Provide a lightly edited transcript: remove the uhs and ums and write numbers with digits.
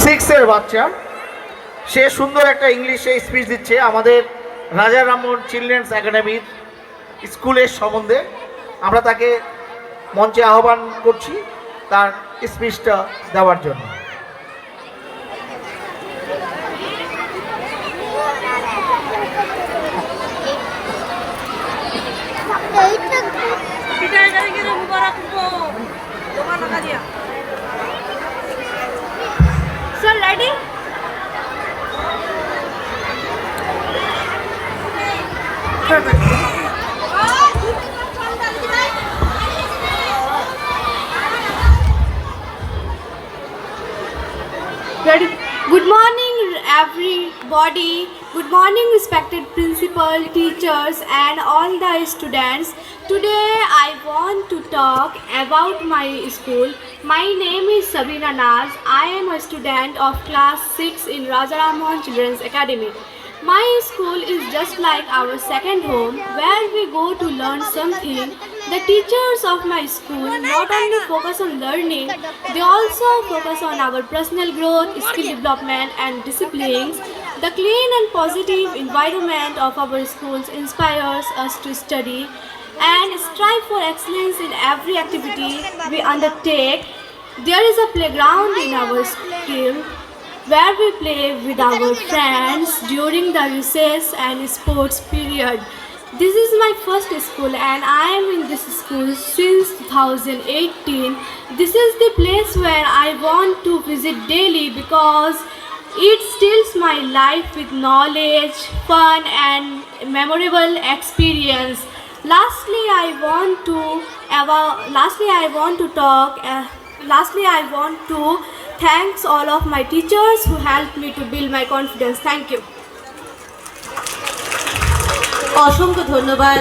সিক্সের বাচ্চা, সে সুন্দর একটা ইংলিশে স্পিচ দিচ্ছে আমাদের রাজা রামমোহন চিলড্রেন্স একাডেমির স্কুলের সম্বন্ধে। আমরা তাকে মঞ্চে আহ্বান করছি তার স্পিচটা দেওয়ার জন্য। Sir, ready? Ready? Good morning, everybody. Good morning, respected principal, teachers, and all the students. Today, I want to talk about my school. My name is Sabina Naz. I am a student of class 6 in Raja Rammohun Children's Academy. My school is just like our second home where we go to learn something. The teachers of my school not only focus on learning, they also focus on our personal growth, skill development and disciplines. The clean and positive environment of our schools inspires us to study and strive for excellence in every activity we undertake. There is a playground in our school where we play with our friends during the recess and sports period. This is my first school and I am in this school since 2018. This is the place where I want to visit daily because it fills my life with knowledge, fun and memorable experience. Lastly, I want to thanks all of my teachers who helped me to build my confidence. Thank you. অসংখ্য ধন্যবাদ।